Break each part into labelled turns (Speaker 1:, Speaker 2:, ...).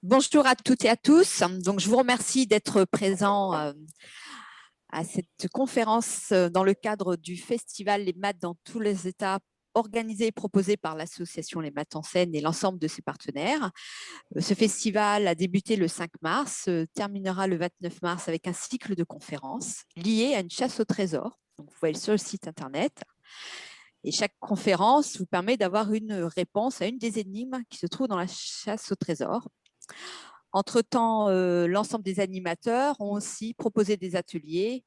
Speaker 1: Bonjour à toutes et à tous. Donc, je vous remercie d'être présents à cette conférence dans le cadre du festival Les Maths dans tous les États, organisé et proposé par l'association Les Maths en Seine et l'ensemble de ses partenaires. Ce festival a débuté le 5 mars, terminera le 29 mars avec un cycle de conférences lié à une chasse au trésor. Donc, vous voyez sur le site internet. Et chaque conférence vous permet d'avoir une réponse à une des énigmes qui se trouvent dans la chasse au trésor. Entre-temps, l'ensemble des animateurs ont aussi proposé des ateliers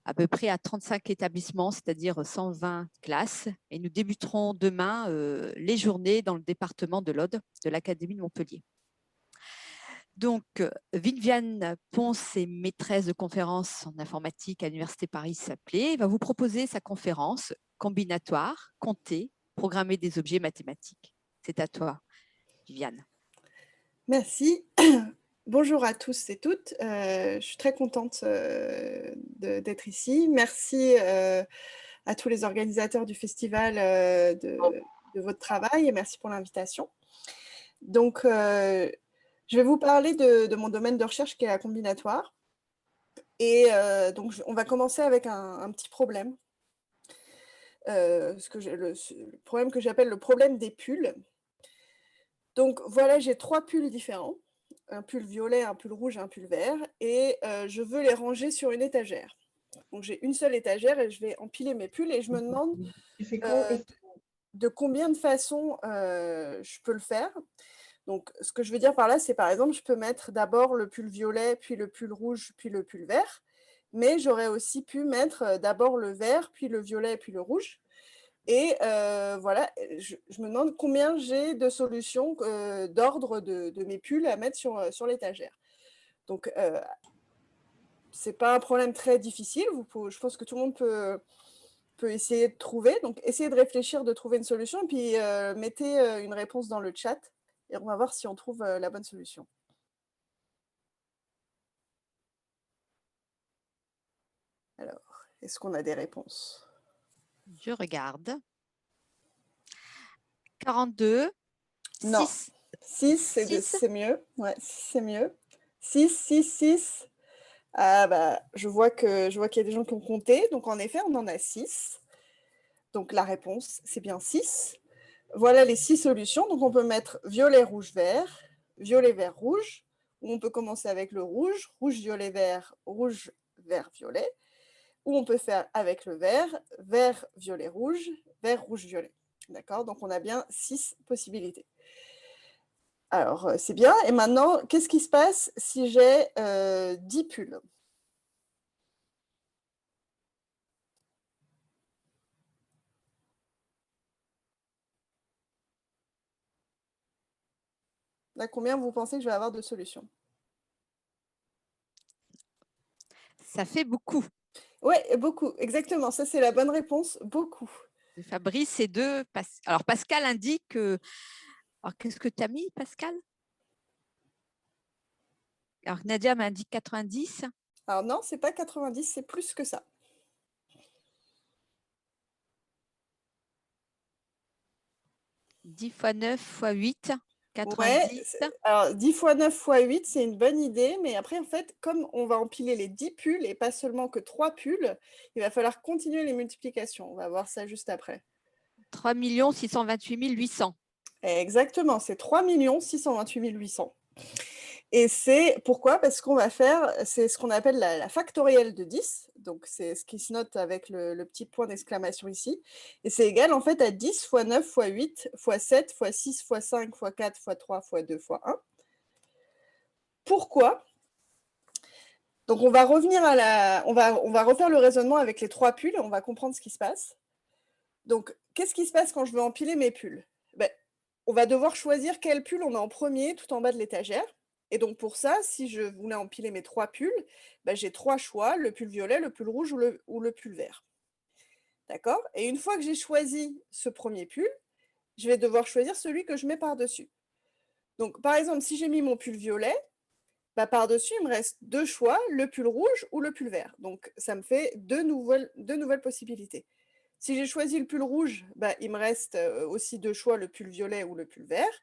Speaker 1: à peu près à 35 établissements, c'est-à-dire 120 classes. Et nous débuterons demain les journées dans le département de l'Aude de l'Académie de Montpellier. Donc, Viviane Ponce est maîtresse de conférences en informatique à l'Université Paris-Saclay, va vous proposer sa conférence combinatoire, compter, programmer des objets mathématiques. C'est à toi, Viviane.
Speaker 2: Merci. Bonjour à tous et toutes. Je suis très contente d'être ici. Merci à tous les organisateurs du festival de votre travail et merci pour l'invitation. Donc, je vais vous parler de mon domaine de recherche qui est la combinatoire. Et donc, on va commencer avec un petit problème. Le problème que j'appelle le problème des pulls. Donc, voilà, j'ai 3 pulls différents. Un pull violet, un pull rouge et un pull vert, et je veux les ranger sur une étagère. Donc j'ai une seule étagère et je vais empiler mes pulls et je me demande de combien de façons je peux le faire. Donc ce que je veux dire par là, c'est par exemple, je peux mettre d'abord le pull violet, puis le pull rouge, puis le pull vert, mais j'aurais aussi pu mettre d'abord le vert, puis le violet, puis le rouge. Et voilà, je me demande combien j'ai de solutions d'ordre de mes pulls à mettre sur l'étagère. Donc, ce n'est pas un problème très difficile. Je pense que tout le monde peut essayer de trouver. Donc, essayez de réfléchir, de trouver une solution, et puis mettez une réponse dans le chat, et on va voir si on trouve la bonne solution. Alors, est-ce qu'on a des réponses?
Speaker 1: Je regarde. 42.
Speaker 2: Non.
Speaker 1: 6.
Speaker 2: 6, c'est mieux. Ouais, 6, c'est mieux. 6, 6, 6. Ah bah, je vois qu'il y a des gens qui ont compté. Donc, en effet, on en a 6. Donc, la réponse, c'est bien 6. Voilà les 6 solutions. Donc, on peut mettre violet, rouge, vert, violet, vert, rouge. Ou on peut commencer avec le rouge, rouge, violet, vert, violet. Ou on peut faire avec le vert, vert, violet, rouge, violet. D'accord? Donc, on a bien 6 possibilités. Alors, c'est bien. Et maintenant, qu'est-ce qui se passe si j'ai 10 pulls? Là, combien vous pensez que je vais avoir de solutions?
Speaker 1: Ça fait beaucoup.
Speaker 2: Oui, beaucoup. Exactement. Ça, c'est la bonne réponse. Beaucoup.
Speaker 1: Fabrice et 2. Alors, Pascal indique. Alors, qu'est-ce que tu as mis, Pascal? Alors, Nadia m'indique 90.
Speaker 2: Alors non, c'est pas 90, c'est plus que ça.
Speaker 1: « 10 x 9 x 8, 90.
Speaker 2: Ouais, alors 10 x 9 x 8, c'est une bonne idée, mais après, en fait, comme on va empiler les 10 pulls et pas seulement que 3 pulls, il va falloir continuer les multiplications. On va voir ça juste après.
Speaker 1: 3 628 800.
Speaker 2: Exactement, c'est 3 628 800. Et c'est pourquoi? Parce qu'on va faire, c'est ce qu'on appelle la factorielle de 10. Donc, c'est ce qui se note avec le petit point d'exclamation ici. Et c'est égal, en fait, à 10 fois 9 fois 8 fois 7 fois 6 fois 5 fois 4 fois 3 fois 2 fois 1. Pourquoi? Donc, on va revenir on va refaire le raisonnement avec les 3 pulls et on va comprendre ce qui se passe. Donc, qu'est-ce qui se passe quand je veux empiler mes pulls? Ben, on va devoir choisir quel pull on a en premier tout en bas de l'étagère. Et donc, pour ça, si je voulais empiler mes 3 pulls, ben, j'ai 3 choix, le pull violet, le pull rouge ou le pull vert. D'accord? Et une fois que j'ai choisi ce premier pull, je vais devoir choisir celui que je mets par-dessus. Donc, par exemple, si j'ai mis mon pull violet, bah, par-dessus, il me reste 2 choix, le pull rouge ou le pull vert. Donc, ça me fait deux nouvelles possibilités. Si j'ai choisi le pull rouge, bah, il me reste aussi 2 choix, le pull violet ou le pull vert.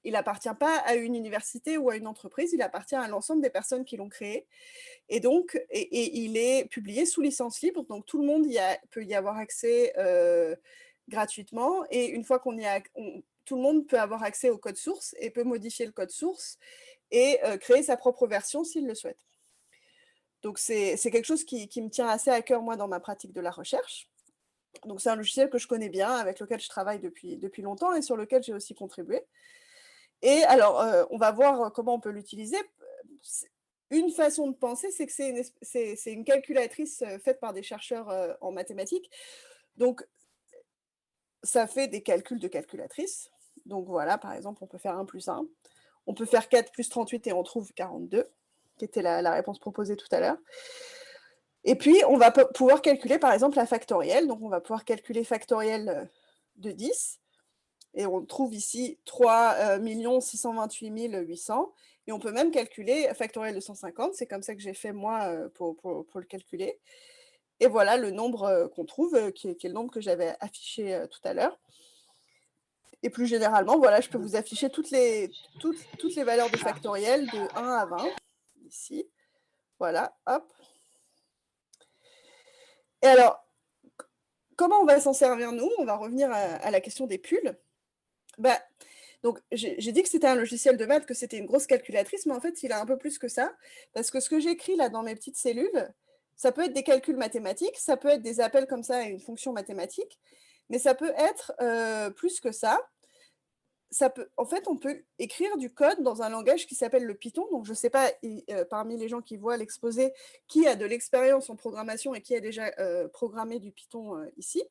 Speaker 2: il n'appartient pas à une université ou à une entreprise, il appartient à l'ensemble des personnes qui l'ont créé. Et donc, il est publié sous licence libre, donc tout le monde peut y avoir accès gratuitement. Et une fois qu'on y a, tout le monde peut avoir accès au code source et peut modifier le code source et créer sa propre version s'il le souhaite. Donc, c'est quelque chose qui me tient assez à cœur, moi, dans ma pratique de la recherche. Donc, c'est un logiciel que je connais bien, avec lequel je travaille depuis longtemps et sur lequel j'ai aussi contribué. Et alors, on va voir comment on peut l'utiliser. Une façon de penser, c'est que c'est une calculatrice faite par des chercheurs en mathématiques. Donc, ça fait des calculs de calculatrice. Donc, voilà, par exemple, on peut faire 1 plus 1. On peut faire 4 plus 38 et on trouve 42, qui était la réponse proposée tout à l'heure. Et puis, on va pouvoir calculer, par exemple, la factorielle. Donc, on va pouvoir calculer factorielle de 10. Et on trouve ici 3 628 800. Et on peut même calculer factorielle de 150. C'est comme ça que j'ai fait, moi, pour le calculer. Et voilà le nombre qu'on trouve, qui est le nombre que j'avais affiché tout à l'heure. Et plus généralement, voilà, je peux vous afficher toutes les valeurs de factoriel de 1 à 20, ici. Voilà, hop. Et alors, comment on va s'en servir, nous? On va revenir à la question des pulls. Donc, j'ai dit que c'était un logiciel de maths, que c'était une grosse calculatrice, mais en fait, il a un peu plus que ça. Parce que ce que j'écris là dans mes petites cellules, ça peut être des calculs mathématiques, ça peut être des appels comme ça à une fonction mathématique, mais ça peut être plus que ça. En fait, on peut écrire du code dans un langage qui s'appelle le Python. Donc, je ne sais pas, parmi les gens qui voient l'exposé, qui a de l'expérience en programmation et qui a déjà programmé du Python ici.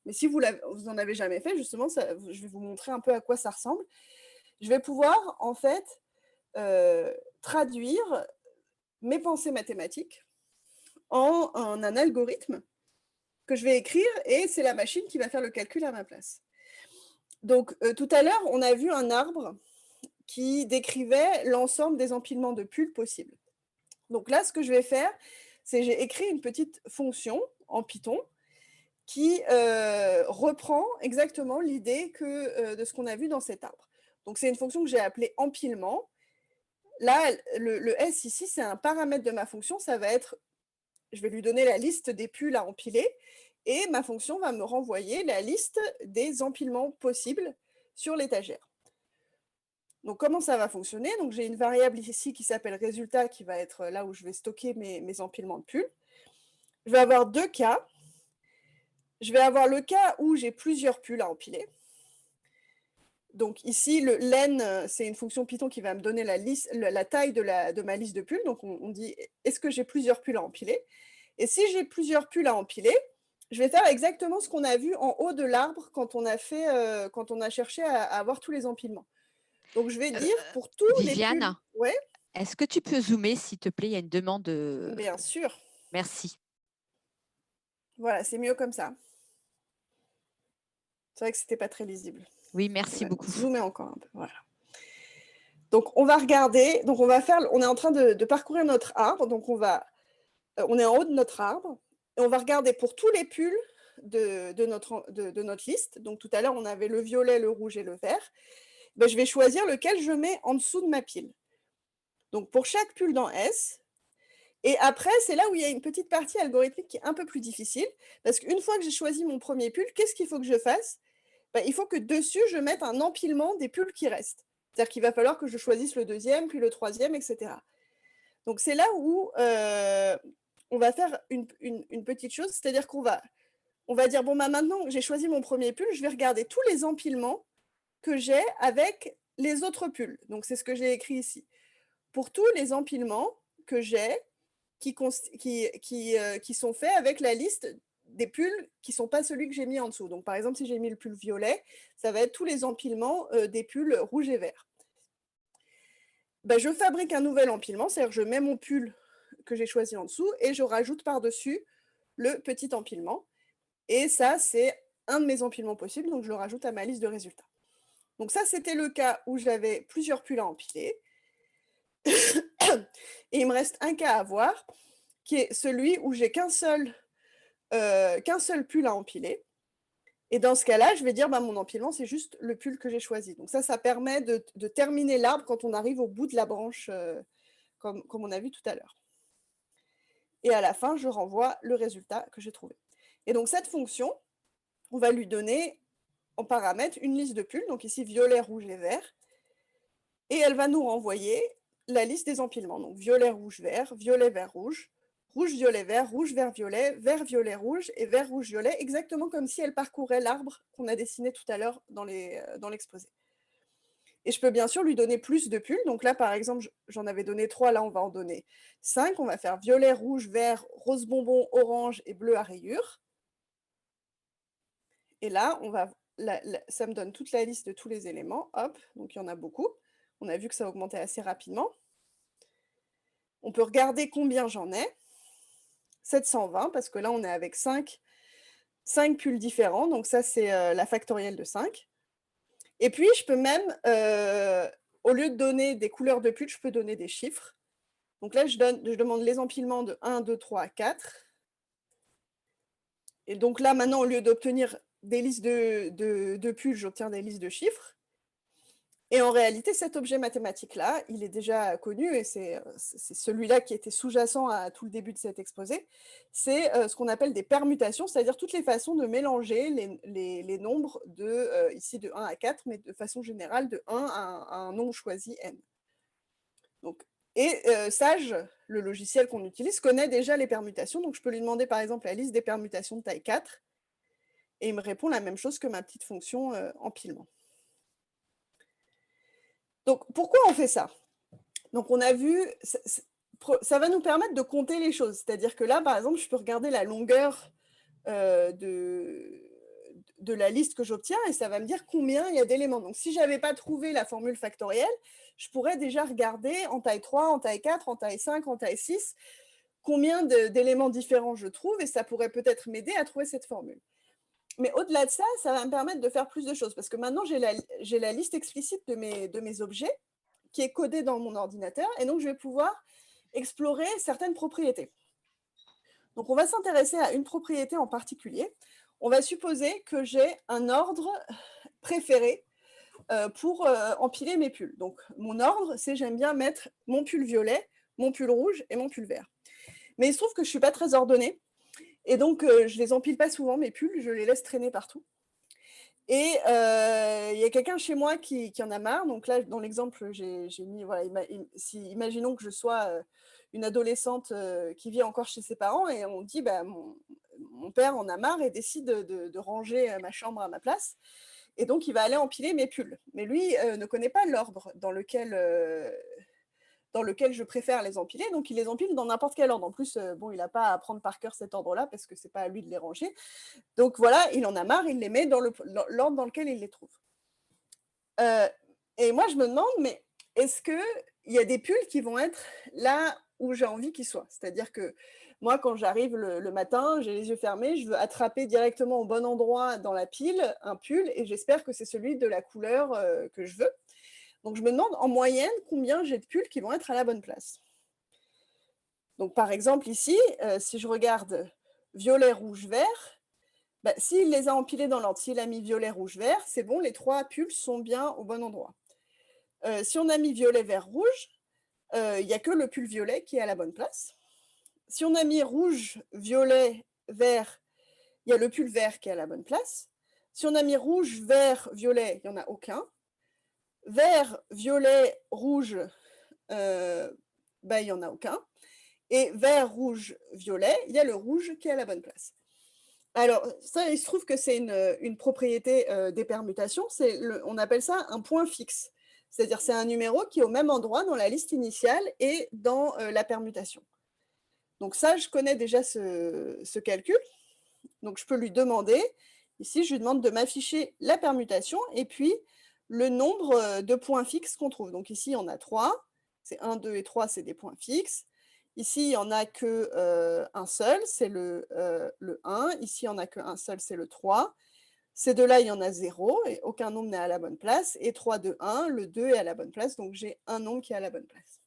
Speaker 2: Mais si vous n'en avez jamais fait, justement, je vais vous montrer un peu à quoi ça ressemble. Je vais pouvoir, en fait, traduire mes pensées mathématiques en un algorithme que je vais écrire et c'est la machine qui va faire le calcul à ma place. Donc, tout à l'heure, on a vu un arbre qui décrivait l'ensemble des empilements de pulls possibles. Donc là, ce que je vais faire, c'est j'ai écrit une petite fonction en Python qui reprend exactement l'idée de ce qu'on a vu dans cet arbre. Donc, c'est une fonction que j'ai appelée empilement. Là, le S ici, c'est un paramètre de ma fonction. Ça va être, je vais lui donner la liste des pulls à empiler et ma fonction va me renvoyer la liste des empilements possibles sur l'étagère. Donc, comment ça va fonctionner? Donc, j'ai une variable ici qui s'appelle résultat, qui va être là où je vais stocker mes empilements de pulls. Je vais avoir 2 cas. Je vais avoir le cas où j'ai plusieurs pulls à empiler. Donc ici, le len, c'est une fonction Python qui va me donner la taille de ma liste de pulls. Donc on dit, est-ce que j'ai plusieurs pulls à empiler? Et si j'ai plusieurs pulls à empiler, je vais faire exactement ce qu'on a vu en haut de l'arbre quand on a cherché à avoir tous les empilements. Donc je vais dire pour tous les pulls…
Speaker 1: Viviane,
Speaker 2: ouais,
Speaker 1: est-ce que tu peux zoomer, s'il te plaît? Il y a une demande.
Speaker 2: bien sûr.
Speaker 1: Merci.
Speaker 2: Voilà, c'est mieux comme ça. C'est vrai que c'était pas très lisible.
Speaker 1: Oui, merci beaucoup.
Speaker 2: Zoomer encore un peu, voilà. Donc, on va regarder, donc on est en train de parcourir notre arbre, donc on est en haut de notre arbre, et on va regarder pour tous les pulls de notre liste. Donc, tout à l'heure, on avait le violet, le rouge et le vert. Ben, je vais choisir lequel je mets en dessous de ma pile. Donc, pour chaque pull dans S, et après, c'est là où il y a une petite partie algorithmique qui est un peu plus difficile, parce qu'une fois que j'ai choisi mon premier pull, qu'est-ce qu'il faut que je fasse? Ben, il faut que dessus, je mette un empilement des pulls qui restent. C'est-à-dire qu'il va falloir que je choisisse le deuxième, puis le troisième, etc. Donc, c'est là où on va faire une petite chose, c'est-à-dire qu'on va dire, bon, maintenant que j'ai choisi mon premier pull, je vais regarder tous les empilements que j'ai avec les autres pulls. Donc, c'est ce que j'ai écrit ici. Pour tous les empilements que j'ai qui sont faits avec la liste des pulls qui ne sont pas celui que j'ai mis en dessous. Donc, par exemple, si j'ai mis le pull violet, ça va être tous les empilements des pulls rouges et verts. Ben, je fabrique un nouvel empilement, c'est-à-dire que je mets mon pull que j'ai choisi en dessous et je rajoute par-dessus le petit empilement. Et ça, c'est un de mes empilements possibles, donc je le rajoute à ma liste de résultats. Donc ça, c'était le cas où j'avais plusieurs pulls à empiler. Et il me reste un cas à voir, qui est celui où j'ai qu'un seul pull à empiler. Et dans ce cas-là, je vais dire, mon empilement, c'est juste le pull que j'ai choisi. Donc ça permet de terminer l'arbre quand on arrive au bout de la branche, comme on a vu tout à l'heure. Et à la fin, je renvoie le résultat que j'ai trouvé. Et donc cette fonction, on va lui donner en paramètre une liste de pulls, donc ici violet, rouge et vert, et elle va nous renvoyer la liste des empilements, donc violet, rouge, vert, violet, vert, rouge, rouge, violet, vert, rouge, vert, violet, vert, violet, rouge et vert, rouge, violet, exactement comme si elle parcourait l'arbre qu'on a dessiné tout à l'heure dans l'exposé. Et je peux bien sûr lui donner plus de pulls. Donc là, par exemple, j'en avais donné 3, là on va en donner 5. On va faire violet, rouge, vert, rose bonbon, orange et bleu à rayures. Et là, ça me donne toute la liste de tous les éléments. Hop, donc il y en a beaucoup. On a vu que ça augmentait assez rapidement. On peut regarder combien j'en ai. 720, parce que là, on est avec 5 pulls différents. Donc ça, c'est la factorielle de 5. Et puis, je peux même, au lieu de donner des couleurs de pulls, je peux donner des chiffres. Donc là, je demande les empilements de 1, 2, 3, 4. Et donc là, maintenant, au lieu d'obtenir des listes de pulls, j'obtiens des listes de chiffres. Et en réalité, cet objet mathématique-là, il est déjà connu, et c'est celui-là qui était sous-jacent à tout le début de cet exposé. C'est ce qu'on appelle des permutations, c'est-à-dire toutes les façons de mélanger les nombres ici de 1 à 4, mais de façon générale de 1 à un nombre choisi n. Donc, et Sage, le logiciel qu'on utilise, connaît déjà les permutations, donc je peux lui demander par exemple la liste des permutations de taille 4, et il me répond la même chose que ma petite fonction empilement. Donc, pourquoi on fait ça? Donc, on a vu, ça va nous permettre de compter les choses. C'est-à-dire que là, par exemple, je peux regarder la longueur de la liste que j'obtiens et ça va me dire combien il y a d'éléments. Donc, si je n'avais pas trouvé la formule factorielle, je pourrais déjà regarder en taille 3, en taille 4, en taille 5, en taille 6, combien d'éléments différents je trouve et ça pourrait peut-être m'aider à trouver cette formule. Mais au-delà de ça, ça va me permettre de faire plus de choses parce que maintenant, j'ai la liste explicite de mes objets qui est codée dans mon ordinateur et donc je vais pouvoir explorer certaines propriétés. Donc, on va s'intéresser à une propriété en particulier. On va supposer que j'ai un ordre préféré pour empiler mes pulls. Donc, mon ordre, c'est j'aime bien mettre mon pull violet, mon pull rouge et mon pull vert. Mais il se trouve que je ne suis pas très ordonnée. Et donc, je ne les empile pas souvent, mes pulls, je les laisse traîner partout. Et il y a quelqu'un chez moi qui en a marre. Donc là, dans l'exemple, j'ai mis, voilà, imaginons que je sois une adolescente qui vit encore chez ses parents et on dit, mon père en a marre et décide de ranger ma chambre à ma place. Et donc, il va aller empiler mes pulls. Mais lui ne connaît pas l'ordre dans lequel je préfère les empiler, donc il les empile dans n'importe quel ordre. En plus, il n'a pas à apprendre par cœur cet ordre-là, parce que ce n'est pas à lui de les ranger. Donc voilà, il en a marre, il les met dans l'ordre dans lequel il les trouve. Et moi, je me demande, mais est-ce qu'il y a des pulls qui vont être là où j'ai envie qu'ils soient? C'est-à-dire que moi, quand j'arrive le matin, j'ai les yeux fermés, je veux attraper directement au bon endroit dans la pile un pull, et j'espère que c'est celui de la couleur que je veux. Donc, je me demande en moyenne combien j'ai de pulls qui vont être à la bonne place. Donc, par exemple, ici, si je regarde violet, rouge, vert, s'il les a empilés dans l'ordre, s'il a mis violet, rouge, vert, c'est bon, les 3 pulls sont bien au bon endroit. Si on a mis violet, vert, rouge, il n'y a que le pull violet qui est à la bonne place. Si on a mis rouge, violet, vert, il y a le pull vert qui est à la bonne place. Si on a mis rouge, vert, violet, il n'y en a aucun. Vert, violet, rouge, il n'y en a aucun. Et vert, rouge, violet, il y a le rouge qui est à la bonne place. Alors, ça, il se trouve que c'est une propriété des permutations. On appelle ça un point fixe. C'est-à-dire c'est un numéro qui est au même endroit dans la liste initiale et dans la permutation. Donc ça, je connais déjà ce calcul. Donc, je peux lui demander, ici, je lui demande de m'afficher la permutation et puis le nombre de points fixes qu'on trouve. Donc ici, on a 3. C'est 1, 2 et 3, c'est des points fixes. Ici, il n'y en a qu'un seul, c'est le 1. Ici, il n'y en a qu'un seul, c'est le 3. Ces deux-là, il y en a 0, et aucun nombre n'est à la bonne place. Et 3, 2, 1, le 2 est à la bonne place, donc j'ai un nombre qui est à la bonne place.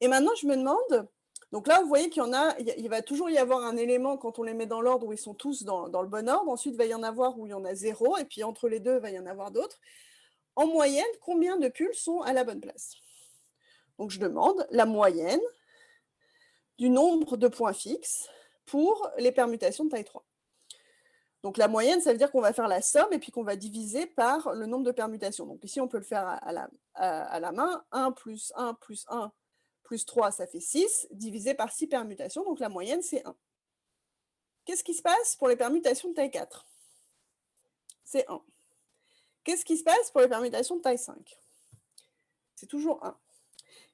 Speaker 2: Et maintenant, je me demande Donc là, vous voyez qu'il y en a, il va toujours y avoir un élément quand on les met dans l'ordre où ils sont tous dans le bon ordre. Ensuite, il va y en avoir où il y en a 0, et puis entre les deux, il va y en avoir d'autres. En moyenne, combien de pulls sont à la bonne place? Donc je demande la moyenne du nombre de points fixes pour les permutations de taille 3. Donc la moyenne, ça veut dire qu'on va faire la somme et puis qu'on va diviser par le nombre de permutations. Donc ici, on peut le faire à la main. 1 plus 1 plus 1 plus 3, ça fait 6, divisé par 6 permutations. Donc la moyenne, c'est 1. Qu'est-ce qui se passe pour les permutations de taille 4? C'est 1. Qu'est-ce qui se passe pour les permutations de taille 5? C'est toujours 1.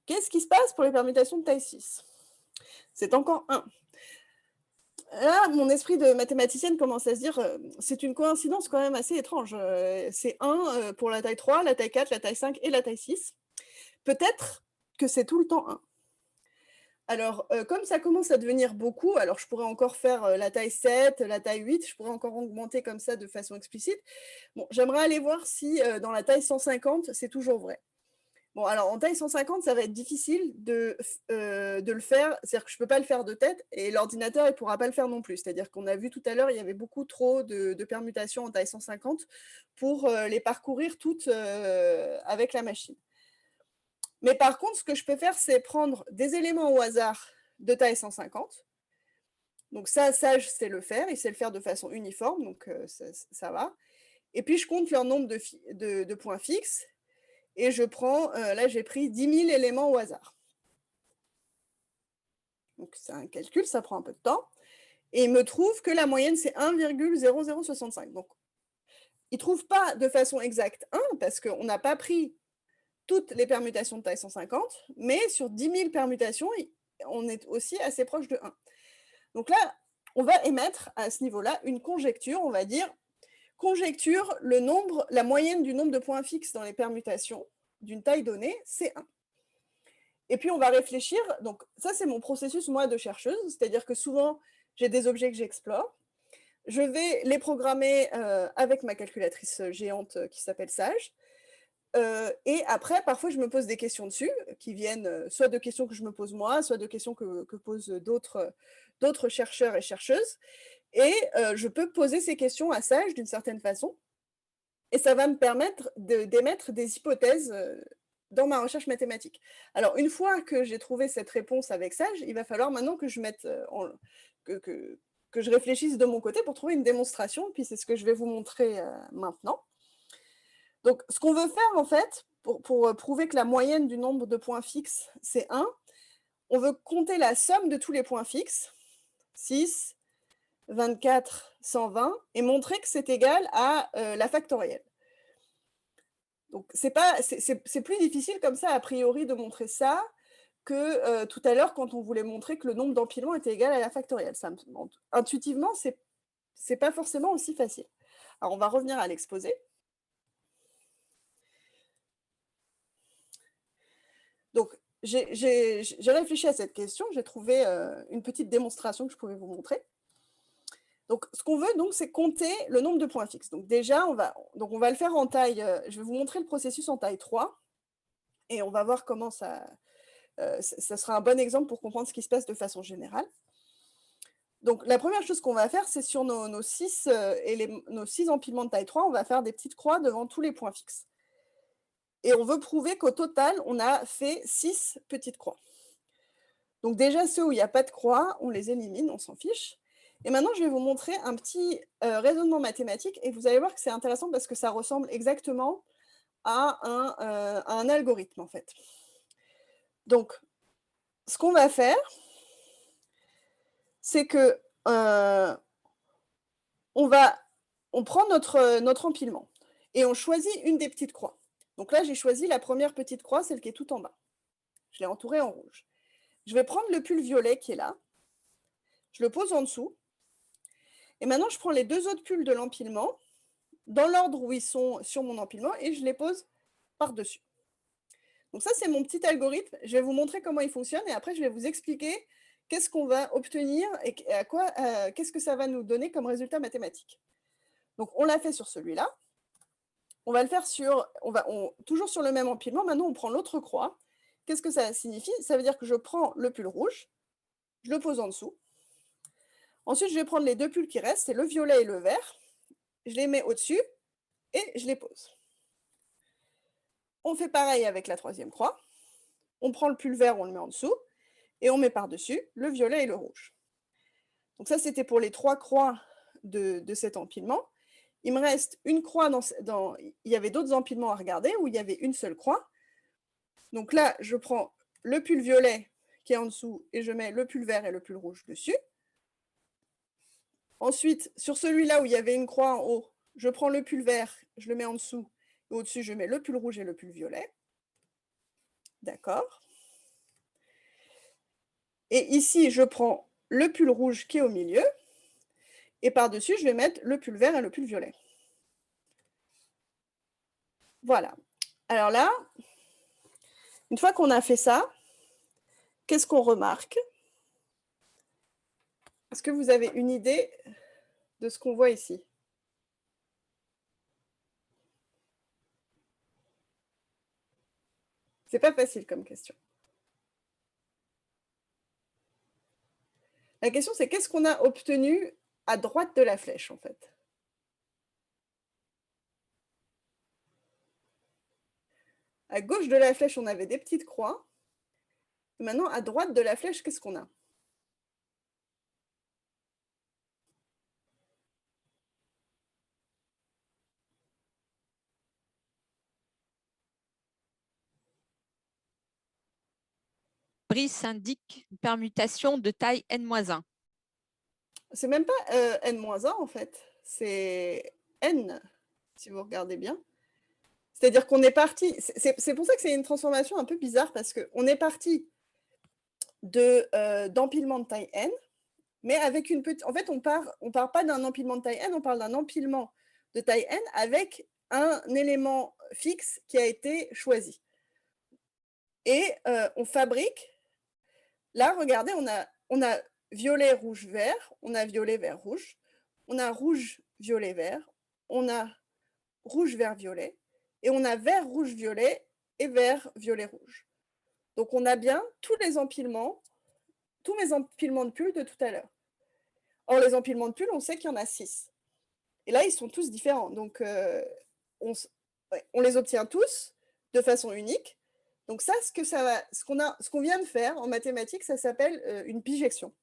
Speaker 2: Qu'est-ce qui se passe pour les permutations de taille 6? C'est encore 1. Là, mon esprit de mathématicienne commence à se dire, c'est une coïncidence quand même assez étrange. C'est 1 pour la taille 3, la taille 4, la taille 5 et la taille 6. Peut-être que c'est tout le temps 1. Alors, comme ça commence à devenir beaucoup, alors je pourrais encore faire la taille 7, la taille 8, je pourrais encore augmenter comme ça de façon explicite. Bon, j'aimerais aller voir si dans la taille 150, c'est toujours vrai. Bon, alors en taille 150, ça va être difficile de le faire, c'est-à-dire que je ne peux pas le faire de tête et l'ordinateur ne pourra pas le faire non plus. C'est-à-dire qu'on a vu tout à l'heure, il y avait beaucoup trop de permutations en taille 150 pour les parcourir toutes avec la machine. Mais par contre, ce que je peux faire, c'est prendre des éléments au hasard de taille 150. Donc ça, je sais le faire, il sait le faire de façon uniforme, donc ça va. Et puis, je compte leur nombre de points fixes. Et je prends, là j'ai pris 10 000 éléments au hasard. Donc c'est un calcul, ça prend un peu de temps. Et il me trouve que la moyenne c'est 1,0065. Donc il ne trouve pas de façon exacte 1, parce qu'on n'a pas pris toutes les permutations de taille 150, mais sur 10 000 permutations, on est aussi assez proche de 1. Donc là, on va émettre à ce niveau-là une conjecture, on va dire, conjecture, la moyenne du nombre de points fixes dans les permutations d'une taille donnée, c'est 1. Et puis, on va réfléchir. Donc, ça, c'est mon processus, moi, de chercheuse. C'est-à-dire que souvent, j'ai des objets que j'explore. Je vais les programmer avec ma calculatrice géante qui s'appelle Sage. Et après, parfois, je me pose des questions dessus, qui viennent soit de questions que je me pose moi, soit de questions que posent d'autres chercheurs et chercheuses. Et je peux poser ces questions à Sage d'une certaine façon. Et ça va me permettre d'émettre des hypothèses dans ma recherche mathématique. Alors, une fois que j'ai trouvé cette réponse avec Sage, il va falloir maintenant que je mette que je réfléchisse de mon côté pour trouver une démonstration, puis c'est ce que je vais vous montrer maintenant. Donc, ce qu'on veut faire, en fait, pour prouver que la moyenne du nombre de points fixes, c'est 1, on veut compter la somme de tous les points fixes, 6, 24, 120, et montrer que c'est égal à la factorielle. Donc, c'est plus difficile comme ça, a priori, de montrer ça que tout à l'heure, quand on voulait montrer que le nombre d'empilements était égal à la factorielle. Intuitivement, c'est pas forcément aussi facile. Alors, on va revenir à l'exposé. Donc, j'ai réfléchi à cette question, j'ai trouvé une petite démonstration que je pouvais vous montrer. Donc, ce qu'on veut, donc, c'est compter le nombre de points fixes. Donc, déjà, on va le faire en taille, je vais vous montrer le processus en taille 3, et on va voir comment ça sera un bon exemple pour comprendre ce qui se passe de façon générale. Donc, la première chose qu'on va faire, c'est sur nos 6 empilements de taille 3, on va faire des petites croix devant tous les points fixes. Et on veut prouver qu'au total, on a fait 6 petites croix. Donc déjà, ceux où il n'y a pas de croix, on les élimine, on s'en fiche. Et maintenant, je vais vous montrer un petit raisonnement mathématique, et vous allez voir que c'est intéressant parce que ça ressemble exactement à un algorithme, en fait. Donc, ce qu'on va faire, c'est que on prend notre empilement et on choisit une des petites croix. Donc là, j'ai choisi la première petite croix, celle qui est tout en bas. Je l'ai entourée en rouge. Je vais prendre le pull violet qui est là. Je le pose en dessous. Et maintenant, je prends les 2 autres pulls de l'empilement, dans l'ordre où ils sont sur mon empilement, et je les pose par-dessus. Donc ça, c'est mon petit algorithme. Je vais vous montrer comment il fonctionne, et après, je vais vous expliquer qu'est-ce qu'on va obtenir et qu'est-ce que ça va nous donner comme résultat mathématique. Donc, on l'a fait sur celui-là. On va le faire toujours sur le même empilement. Maintenant, on prend l'autre croix. Qu'est-ce que ça signifie? Ça veut dire que je prends le pull rouge, je le pose en dessous. Ensuite, je vais prendre les 2 pulls qui restent, c'est le violet et le vert. Je les mets au-dessus et je les pose. On fait pareil avec la 3e croix. On prend le pull vert, on le met en dessous et on met par-dessus le violet et le rouge. Donc ça, c'était pour les 3 croix de cet empilement. Il me reste une croix il y avait d'autres empilements à regarder où il y avait une seule croix. Donc là, je prends le pull violet qui est en dessous et je mets le pull vert et le pull rouge dessus. Ensuite, sur celui-là où il y avait une croix en haut, je prends le pull vert, je le mets en dessous, et au-dessus, je mets le pull rouge et le pull violet. D'accord. Et ici, je prends le pull rouge qui est au milieu, et par-dessus, je vais mettre le pull vert et le pull violet. Voilà. Alors là, une fois qu'on a fait ça, qu'est-ce qu'on remarque? Est-ce que vous avez une idée de ce qu'on voit ici? C'est pas facile comme question. La question, c'est qu'est-ce qu'on a obtenu à droite de la flèche, en fait? À gauche de la flèche, on avait des petites croix. Maintenant, à droite de la flèche, qu'est-ce qu'on a?
Speaker 1: Brice indique une permutation de taille n-1.
Speaker 2: C'est même pas n-1 en fait, c'est n, si vous regardez bien. C'est-à-dire qu'on est parti, c'est pour ça que c'est une transformation un peu bizarre, parce qu'on est parti d'empilement de taille n, mais avec une petite... En fait, on part pas d'un empilement de taille n, on parle d'un empilement de taille n avec un élément fixe qui a été choisi. Et on fabrique... Là, regardez, on a violet, rouge, vert, on a violet, vert, rouge, on a rouge, violet, vert, on a rouge, vert, violet, et on a vert, rouge, violet et vert, violet, rouge. Donc, on a bien tous les empilements, tous mes empilements de pulls de tout à l'heure. Or, les empilements de pulls, on sait qu'il y en a 6. Et là, ils sont tous différents. Donc, on les obtient tous de façon unique. Donc ça, ce qu'on vient de faire en mathématiques, ça s'appelle une bijection.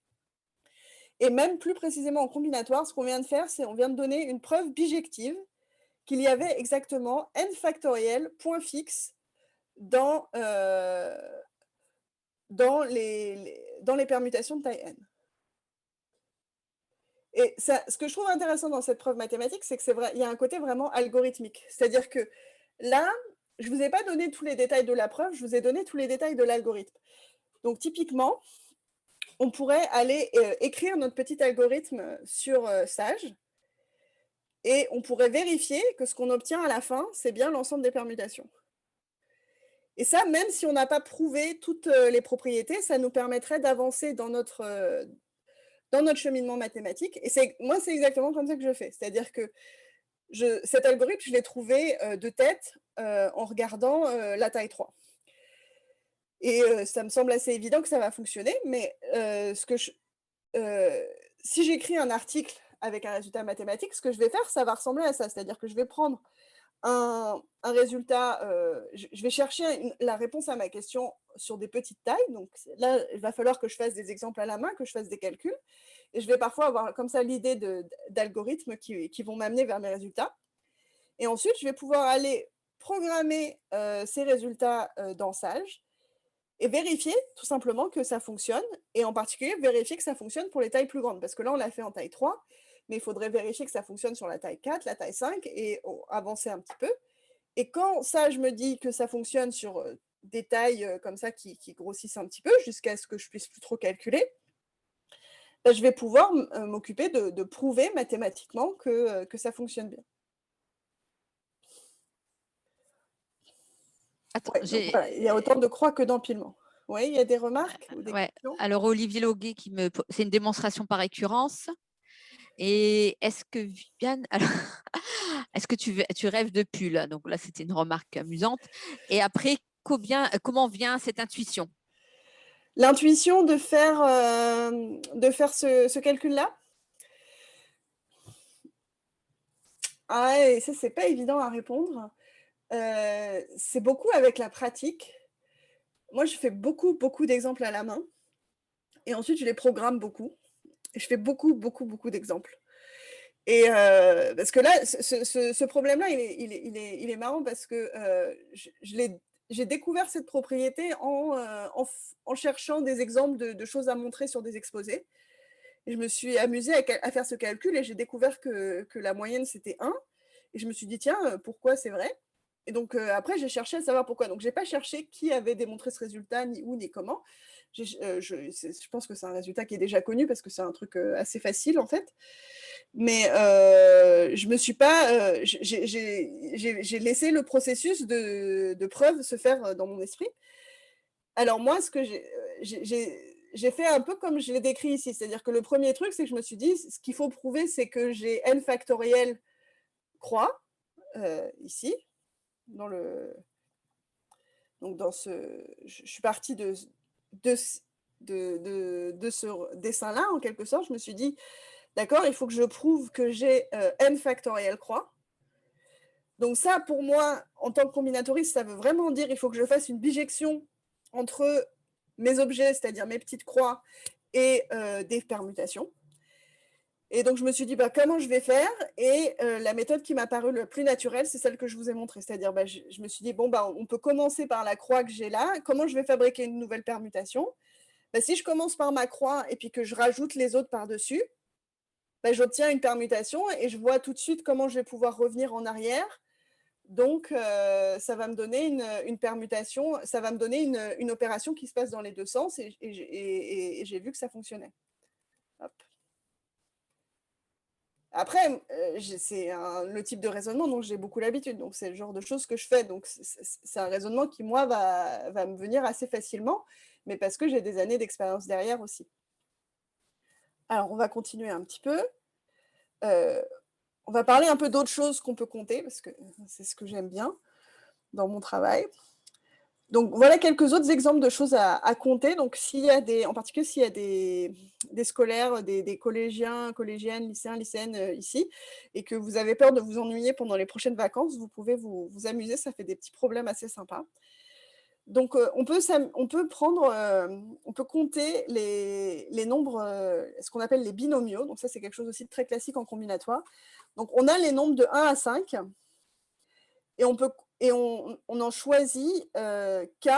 Speaker 2: Et même plus précisément en combinatoire, ce qu'on vient de faire, c'est on vient de donner une preuve bijective qu'il y avait exactement n factoriel point fixe dans les permutations de taille n. Et ça, ce que je trouve intéressant dans cette preuve mathématique, c'est qu'il y a un côté vraiment algorithmique. C'est-à-dire que là, je ne vous ai pas donné tous les détails de la preuve, je vous ai donné tous les détails de l'algorithme. Donc typiquement, on pourrait aller écrire notre petit algorithme sur Sage et on pourrait vérifier que ce qu'on obtient à la fin, c'est bien l'ensemble des permutations. Et ça, même si on n'a pas prouvé toutes les propriétés, ça nous permettrait d'avancer dans notre cheminement mathématique. Et moi, c'est exactement comme ça que je fais. C'est-à-dire que cet algorithme, je l'ai trouvé de tête en regardant la taille 3. Et ça me semble assez évident que ça va fonctionner, mais si j'écris un article avec un résultat mathématique, ce que je vais faire, ça va ressembler à ça. C'est-à-dire que je vais prendre un résultat, je vais chercher la réponse à ma question sur des petites tailles. Donc là, il va falloir que je fasse des exemples à la main, que je fasse des calculs. Et je vais parfois avoir comme ça l'idée d'algorithmes qui vont m'amener vers mes résultats. Et ensuite, je vais pouvoir aller programmer ces résultats dans Sage et vérifier tout simplement que ça fonctionne. Et en particulier, vérifier que ça fonctionne pour les tailles plus grandes. Parce que là, on l'a fait en taille 3, mais il faudrait vérifier que ça fonctionne sur la taille 4, la taille 5 et avancer un petit peu. Et quand Sage me dit que ça fonctionne sur des tailles comme ça qui grossissent un petit peu jusqu'à ce que je puisse plus trop calculer, je vais pouvoir m'occuper de prouver mathématiquement que ça fonctionne bien.
Speaker 1: Attends,
Speaker 2: ouais, voilà, il y a autant de croix que d'empilements. Oui, il y a des remarques ou des questions?
Speaker 1: Alors, Olivier Loguet, c'est une démonstration par récurrence. Et est-ce que Viviane, alors, est-ce que tu rêves de pull? Donc là, c'était une remarque amusante. Et après, comment vient cette intuition?
Speaker 2: L'intuition de faire ce calcul-là? Ah ouais, ça, c'est pas évident à répondre. C'est beaucoup avec la pratique. Moi, je fais beaucoup, beaucoup d'exemples à la main et ensuite je les programme beaucoup et je fais beaucoup, beaucoup, beaucoup d'exemples et parce que là, ce problème-là, il est marrant parce que, j'ai découvert cette propriété en cherchant des exemples de choses à montrer sur des exposés et je me suis amusée à faire ce calcul et j'ai découvert que la moyenne, c'était 1 et je me suis dit: «Tiens, pourquoi c'est vrai?» Et donc après j'ai cherché à savoir pourquoi. Donc j'ai pas cherché qui avait démontré ce résultat, ni où, ni comment. Je pense que c'est un résultat qui est déjà connu parce que c'est un truc, assez facile en fait. Mais je me suis pas, j'ai laissé le processus de preuve se faire, dans mon esprit. Alors moi, ce que j'ai fait un peu comme je l'ai décrit ici. C'est-à-dire que le premier truc, c'est que je me suis dit: «Ce qu'il faut prouver, c'est que j'ai n factoriel croix», ici, dans le donc dans ce je suis partie de ce de ce dessin-là, en quelque sorte. Je me suis dit: «D'accord, il faut que je prouve que j'ai, n factoriel croix». Donc ça, pour moi, en tant que combinatoriste, ça veut vraiment dire il faut que je fasse une bijection entre mes objets, c'est-à-dire mes petites croix et des permutations. Et donc je me suis dit: «Bah, comment je vais faire?» Et la méthode qui m'a paru le plus naturelle, c'est celle que je vous ai montrée. C'est-à-dire, bah, je me suis dit: «Bon, bah, on peut commencer par la croix que j'ai là. Comment je vais fabriquer une nouvelle permutation?» Bah, si je commence par ma croix et puis que je rajoute les autres par-dessus, bah, j'obtiens une permutation et je vois tout de suite comment je vais pouvoir revenir en arrière. Donc ça va me donner une permutation, ça va me donner une opération qui se passe dans les 2 sens et j'ai vu que ça fonctionnait. Hop. Après, c'est le type de raisonnement dont j'ai beaucoup l'habitude, donc c'est le genre de choses que je fais. Donc c'est un raisonnement qui, moi, va me venir assez facilement, mais parce que j'ai des années d'expérience derrière aussi. Alors on va continuer un petit peu. Heu, on va parler un peu d'autres choses qu'on peut compter parce que c'est ce que j'aime bien dans mon travail. Donc voilà quelques autres exemples de choses à compter. Donc s'il y a en particulier s'il y a des scolaires, des collégiens, collégiennes, lycéens, lycéennes, ici et que vous avez peur de vous ennuyer pendant les prochaines vacances, vous pouvez vous amuser, ça fait des petits problèmes assez sympas. Donc on peut compter les nombres, ce qu'on appelle les binomiaux. Donc ça, c'est quelque chose aussi de très classique en combinatoire. Donc on a les nombres de 1 à 5 et on en choisit, K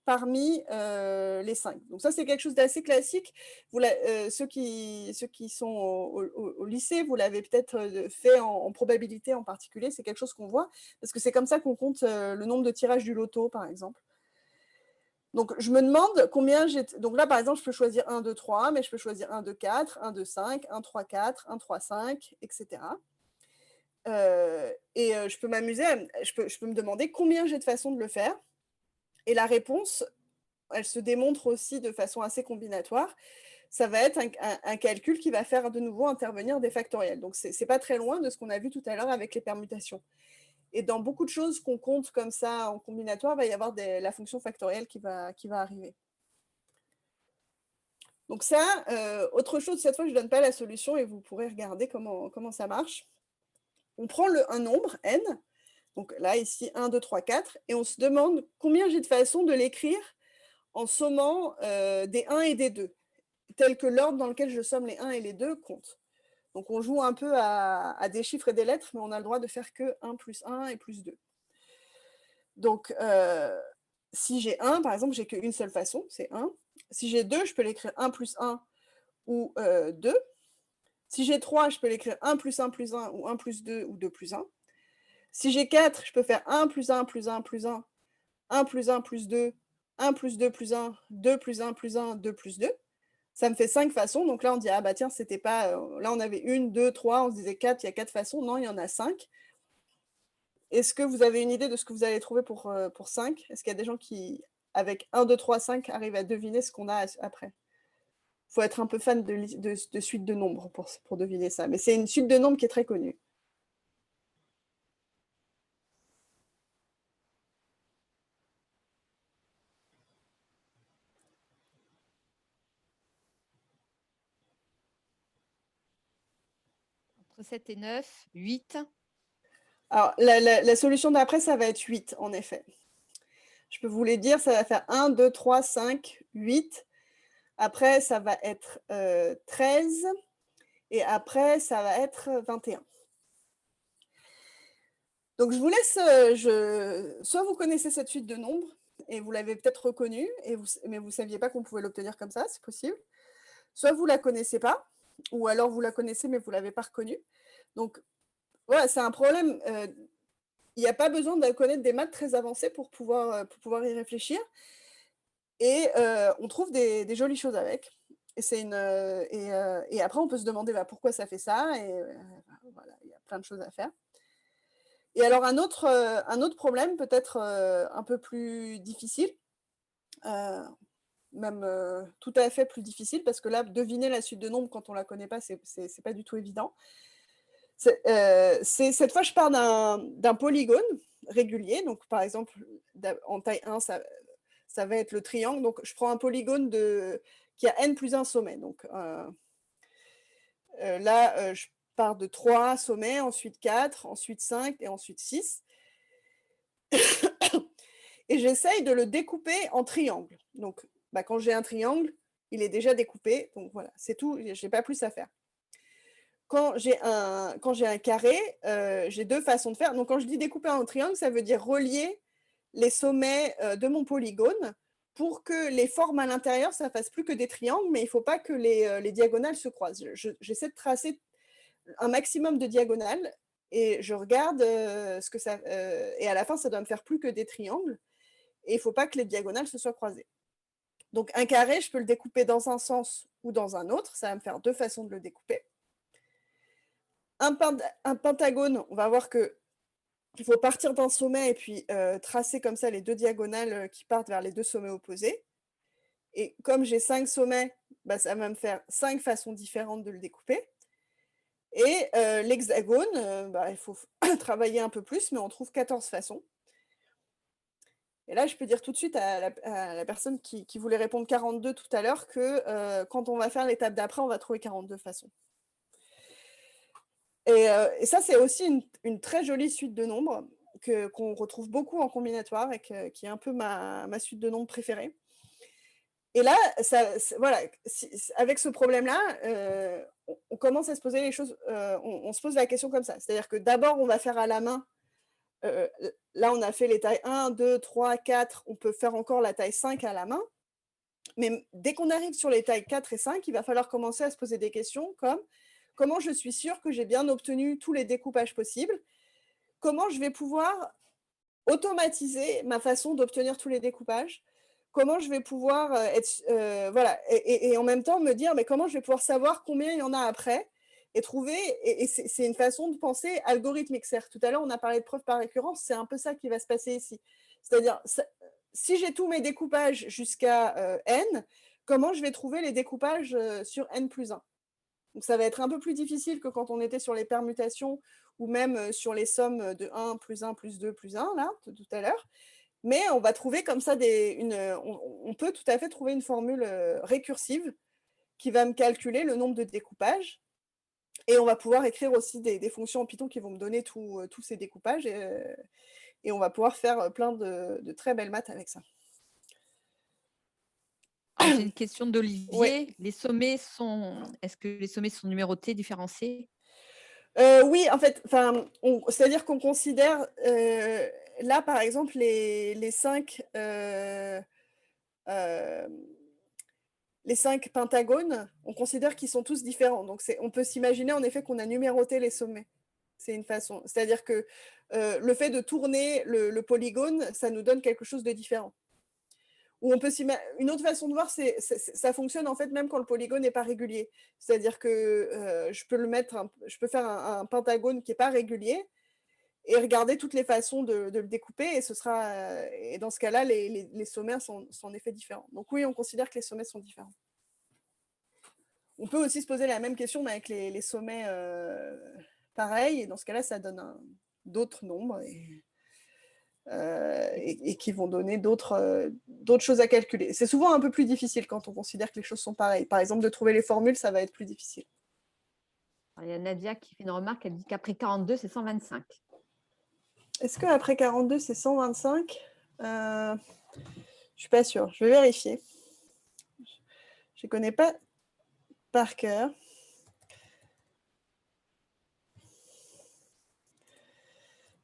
Speaker 2: parmi, les 5. Donc ça, c'est quelque chose d'assez classique. Ceux qui sont au lycée, vous l'avez peut-être, fait en probabilité en particulier. C'est quelque chose qu'on voit parce que c'est comme ça qu'on compte, le nombre de tirages du loto, par exemple. Donc je me demande combien j'ai donc là, par exemple, je peux choisir 1, 2, 3, mais je peux choisir 1, 2, 4, 1, 2, 5, 1, 3, 4, 1, 3, 5, et cetera. Je peux m'amuser je peux me demander combien j'ai de façons de le faire et la réponse, elle se démontre aussi de façon assez combinatoire. Ça va être un calcul qui va faire de nouveau intervenir des factoriels. Donc c'est pas très loin de ce qu'on a vu tout à l'heure avec les permutations. Et dans beaucoup de choses qu'on compte comme ça en combinatoire, il va y avoir la fonction factorielle qui va arriver. Donc ça, autre chose, cette fois je ne donne pas la solution et vous pourrez regarder comment ça marche. On prend un nombre, n, donc là ici 1, 2, 3, 4, et on se demande combien j'ai de façons de l'écrire en sommant des 1 et des 2, tel que l'ordre dans lequel je somme les 1 et les 2 compte. Donc on joue un peu à des chiffres et des lettres, mais on a le droit de faire que 1 plus 1 et plus 2. Donc si j'ai 1, par exemple, j'ai qu'une seule façon, c'est 1. Si j'ai 2, je peux l'écrire 1 plus 1 ou 2. Si j'ai 3, je peux l'écrire 1 plus 1 plus 1 ou 1 plus 2 ou 2 plus 1. Si j'ai 4, je peux faire 1 plus 1 plus 1 plus 1, 1 plus 1 plus 2, 1 plus 2 plus 1, 2 plus 1 plus 1, 2 plus 2. Ça me fait 5 façons. Donc là, on dit, ah bah tiens, c'était pas. Là, on avait 1, 2, 3, on se disait 4, il y a 4 façons. Non, il y en a 5. Est-ce que vous avez une idée de ce que vous allez trouver pour 5? Est-ce qu'il y a des gens qui, avec 1, 2, 3, 5, arrivent à deviner ce qu'on a après? Il faut être un peu fan de suite de nombres pour deviner ça. Mais c'est une suite de nombres qui est très connue.
Speaker 1: Entre 7 et 9, 8.
Speaker 2: Alors, la solution d'après, ça va être 8, en effet. Je peux vous les dire, ça va faire 1, 2, 3, 5, 8. Après, ça va être 13. Et après, ça va être 21. Donc, je vous laisse, soit vous connaissez cette suite de nombres, et vous l'avez peut-être reconnue, mais vous ne saviez pas qu'on pouvait l'obtenir comme ça, c'est possible. Soit vous ne la connaissez pas, ou alors vous la connaissez, mais vous ne l'avez pas reconnue. Donc, voilà, c'est un problème. Il n'y a pas besoin de connaître des maths très avancées pour pouvoir y réfléchir. Et on trouve des jolies choses avec. Et après, on peut se demander pourquoi ça fait ça. Et voilà, il y a plein de choses à faire. Et alors, un autre problème, peut-être un peu plus difficile, même tout à fait plus difficile, parce que là, deviner la suite de nombres quand on ne la connaît pas, c'est pas du tout évident. Cette fois, je pars d'un polygone régulier. Donc, par exemple, en taille 1, ça va être le triangle. Donc, je prends un polygone qui a n plus 1 sommet. Donc, là, je pars de 3 sommets, ensuite 4, ensuite 5 et ensuite 6. Et j'essaye de le découper en triangle. Donc, quand j'ai un triangle, il est déjà découpé. Donc, voilà, c'est tout. Je n'ai pas plus à faire. Quand j'ai un carré, j'ai deux façons de faire. Donc, quand je dis découper en triangle, ça veut dire relier les sommets de mon polygone pour que les formes à l'intérieur, ça ne fasse plus que des triangles, mais il ne faut pas que les diagonales se croisent. J'essaie de tracer un maximum de diagonales et je regarde ce que ça... et à la fin, ça doit me faire plus que des triangles. Et il ne faut pas que les diagonales se soient croisées. Donc, un carré, je peux le découper dans un sens ou dans un autre. Ça va me faire deux façons de le découper. Un pentagone, on va voir qu'il faut partir d'un sommet et puis tracer comme ça les deux diagonales qui partent vers les deux sommets opposés. Et comme j'ai 5 sommets, ça va me faire 5 façons différentes de le découper. Et l'hexagone, il faut travailler un peu plus, mais on trouve 14 façons. Et là, je peux dire tout de suite à la personne qui voulait répondre 42 tout à l'heure que quand on va faire l'étape d'après, on va trouver 42 façons. Et ça, c'est aussi une très jolie suite de nombres qu'on retrouve beaucoup en combinatoire et qui est un peu ma suite de nombres préférée. Et là, voilà, avec ce problème-là, on commence à se poser les choses, on se pose la question comme ça. C'est-à-dire que d'abord, on va faire à la main. Là, on a fait les tailles 1, 2, 3, 4. On peut faire encore la taille 5 à la main. Mais dès qu'on arrive sur les tailles 4 et 5, il va falloir commencer à se poser des questions comme comment je suis sûre que j'ai bien obtenu tous les découpages possibles? Comment je vais pouvoir automatiser ma façon d'obtenir tous les découpages? Comment je vais pouvoir voilà, et en même temps me dire, mais comment je vais pouvoir savoir combien il y en a après et trouver, et c'est une façon de penser algorithmique. Tout à l'heure, on a parlé de preuve par récurrence, c'est un peu ça qui va se passer ici. C'est-à-dire, si j'ai tous mes découpages jusqu'à n, comment je vais trouver les découpages sur n plus 1? Donc, ça va être un peu plus difficile que quand on était sur les permutations ou même sur les sommes de 1 plus 1 plus 2 plus 1, là, tout à l'heure. Mais on va trouver comme ça on peut tout à fait trouver une formule récursive qui va me calculer le nombre de découpages. Et on va pouvoir écrire aussi des fonctions en Python qui vont me donner tous ces découpages. Et on va pouvoir faire plein de très belles maths avec ça.
Speaker 1: J'ai une question d'Olivier.
Speaker 2: Oui.
Speaker 1: Est-ce que les sommets sont numérotés, différenciés?
Speaker 2: Oui, en fait, c'est-à-dire qu'on considère, là, par exemple, les 5 pentagones, on considère qu'ils sont tous différents. Donc, on peut s'imaginer en effet qu'on a numéroté les sommets. C'est une façon. C'est-à-dire que le fait de tourner le polygone, ça nous donne quelque chose de différent. Ou on peut une autre façon de voir, ça fonctionne en fait même quand le polygone n'est pas régulier. C'est-à-dire que je peux faire un pentagone qui n'est pas régulier et regarder toutes les façons de le découper, et dans ce cas-là, les sommets sont en effet différents. Donc oui, on considère que les sommets sont différents. On peut aussi se poser la même question, mais avec les sommets pareils, et dans ce cas-là, ça donne d'autres nombres et qui vont donner d'autres choses à calculer. C'est souvent un peu plus difficile quand on considère que les choses sont pareilles. Par exemple, de trouver les formules, ça va être plus difficile.
Speaker 1: Alors, il y a Nadia qui fait une remarque, elle dit qu'après 42, c'est 125.
Speaker 2: Est-ce qu'après 42, c'est 125 ? Je ne suis pas sûre. Je vais vérifier. Je ne connais pas par cœur.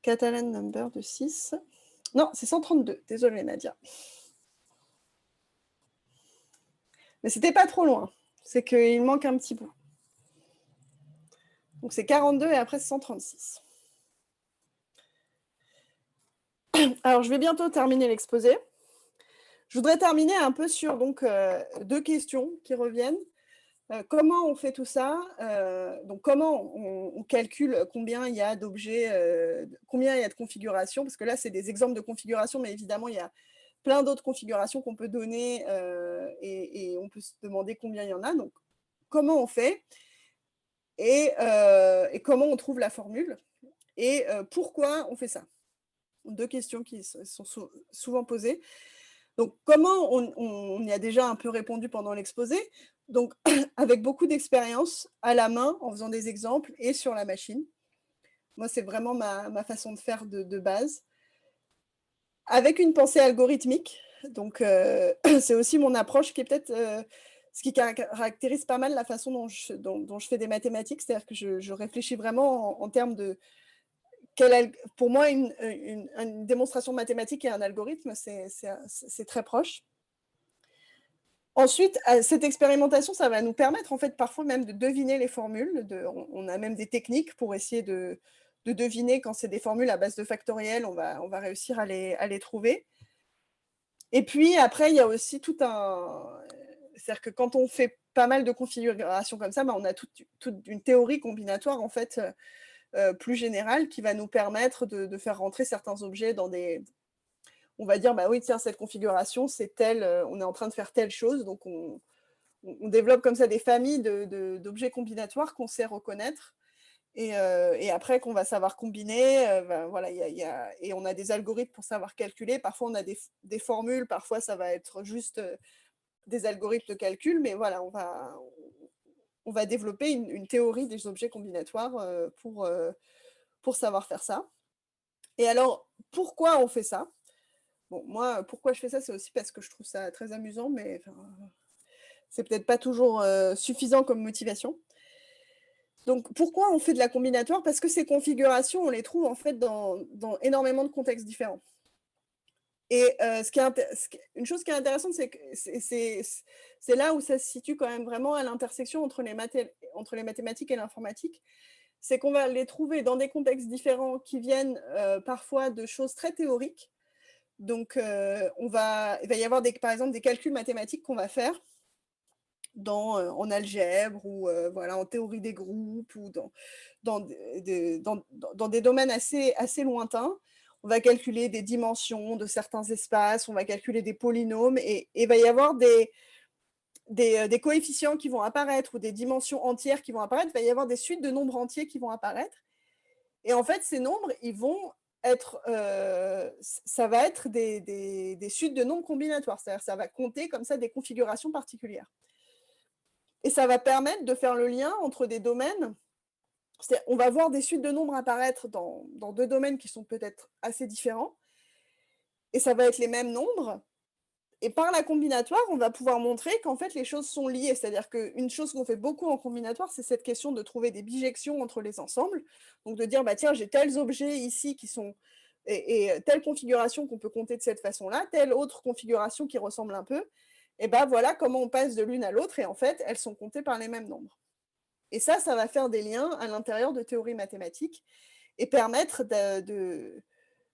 Speaker 2: Catalan number de 6. Non, c'est 132. Désolée, Nadia. Mais c'était pas trop loin. C'est qu'il manque un petit bout. Donc c'est 42 et après c'est 136. Alors je vais bientôt terminer l'exposé. Je voudrais terminer un peu sur donc, 2 questions qui reviennent. Comment on fait tout ça ? Donc comment on calcule combien il y a d'objets, combien il y a de configurations ? Parce que là, c'est des exemples de configurations, mais évidemment, il y a plein d'autres configurations qu'on peut donner et on peut se demander combien il y en a. Donc, comment on fait et comment on trouve la formule et pourquoi on fait ça ? 2 questions qui sont souvent posées. Donc, comment on y a déjà un peu répondu pendant l'exposé. Donc, avec beaucoup d'expérience à la main, en faisant des exemples et sur la machine. Moi, c'est vraiment ma façon de faire de base. Avec une pensée algorithmique. Donc, c'est aussi mon approche qui est peut-être ce qui caractérise pas mal la façon dont je fais des mathématiques. C'est-à-dire que je réfléchis vraiment en termes de... Pour moi, une démonstration mathématique et un algorithme, c'est très proche. Ensuite, cette expérimentation, ça va nous permettre en fait parfois même de deviner les formules. On a même des techniques pour essayer de deviner quand c'est des formules à base de factoriel, on va réussir à les trouver. Et puis après, il y a aussi tout un... C'est-à-dire que quand on fait pas mal de configurations comme ça, on a toute une théorie combinatoire en fait plus générale qui va nous permettre de faire rentrer certains objets dans des... On va dire, bah oui, tiens, cette configuration, c'est telle, on est en train de faire telle chose, donc on développe comme ça des familles d'objets combinatoires qu'on sait reconnaître. Et après, qu'on va savoir combiner, voilà, et on a des algorithmes pour savoir calculer. Parfois, on a des formules, parfois, ça va être juste des algorithmes de calcul, mais voilà, on va développer une théorie des objets combinatoires pour savoir faire ça. Et alors, pourquoi on fait ça ? Bon, moi, pourquoi je fais ça, c'est aussi parce que je trouve ça très amusant, mais c'est peut-être pas toujours suffisant comme motivation. Donc, pourquoi on fait de la combinatoire ? Parce que ces configurations, on les trouve en fait dans énormément de contextes différents. Et une chose qui est intéressante, c'est que c'est là où ça se situe quand même vraiment à l'intersection entre les mathématiques et l'informatique. C'est qu'on va les trouver dans des contextes différents qui viennent parfois de choses très théoriques. Donc, il va y avoir par exemple des calculs mathématiques qu'on va faire en algèbre ou voilà, en théorie des groupes ou dans des domaines assez lointains. On va calculer des dimensions de certains espaces, on va calculer des polynômes et il va y avoir des coefficients qui vont apparaître ou des dimensions entières qui vont apparaître. Il va y avoir des suites de nombres entiers qui vont apparaître. Et en fait, ces nombres, ils vont être, ça va être des suites de nombres combinatoires. C'est-à-dire ça va compter comme ça des configurations particulières. Et ça va permettre de faire le lien entre des domaines. On va voir des suites de nombres apparaître dans 2 domaines qui sont peut-être assez différents. Et ça va être les mêmes nombres. Et par la combinatoire, on va pouvoir montrer qu'en fait, les choses sont liées. C'est-à-dire qu'une chose qu'on fait beaucoup en combinatoire, c'est cette question de trouver des bijections entre les ensembles. Donc de dire, bah, tiens, j'ai tels objets ici qui sont... Et telle configuration qu'on peut compter de cette façon-là, telle autre configuration qui ressemble un peu. Et ben voilà comment on passe de l'une à l'autre. Et en fait, elles sont comptées par les mêmes nombres. Et ça va faire des liens à l'intérieur de théories mathématiques et permettre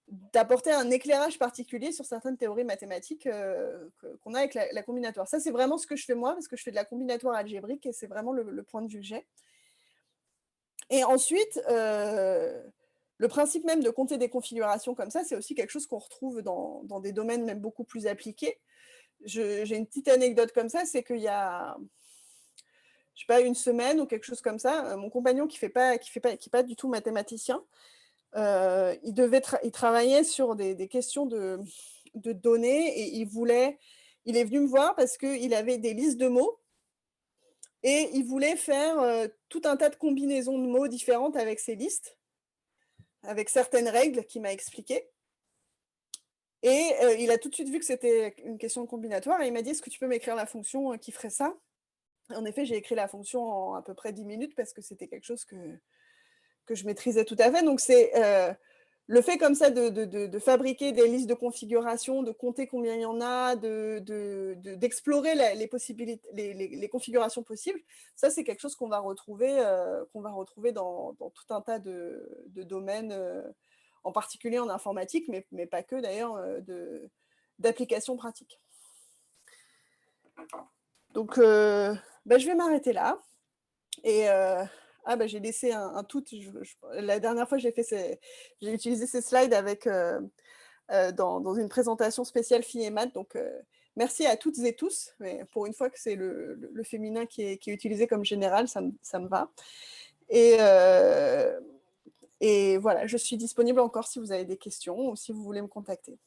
Speaker 2: d'apporter un éclairage particulier sur certaines théories mathématiques qu'on a avec la combinatoire. Ça, c'est vraiment ce que je fais moi, parce que je fais de la combinatoire algébrique et c'est vraiment le point de vue que j'ai. Et ensuite, le principe même de compter des configurations comme ça, c'est aussi quelque chose qu'on retrouve dans des domaines même beaucoup plus appliqués. J'ai une petite anecdote comme ça, c'est qu'il y a... je sais pas, une semaine ou quelque chose comme ça, mon compagnon qui est pas du tout mathématicien, il travaillait sur des questions de données et il est venu me voir parce qu'il avait des listes de mots Et il voulait faire tout un tas de combinaisons de mots différentes avec ces listes, avec certaines règles qu'il m'a expliquées. Et il a tout de suite vu que c'était une question combinatoire et il m'a dit: «Est-ce que tu peux m'écrire la fonction qui ferait ça?» En effet, j'ai écrit la fonction en à peu près 10 minutes parce que c'était quelque chose que je maîtrisais tout à fait. Donc c'est, le fait comme ça de fabriquer des listes de configuration, de compter combien il y en a, d'explorer les possibilités, les configurations possibles, ça c'est quelque chose qu'on va retrouver dans tout un tas de domaines, en particulier en informatique, mais pas que d'ailleurs, d'applications pratiques. Donc, je vais m'arrêter là et j'ai laissé un tout. La dernière fois, j'ai utilisé ces slides avec, dans une présentation spéciale filles et maths. Donc, merci à toutes et tous. Mais pour une fois que c'est le féminin qui est utilisé comme général, ça me va. Et voilà, je suis disponible encore si vous avez des questions ou si vous voulez me contacter.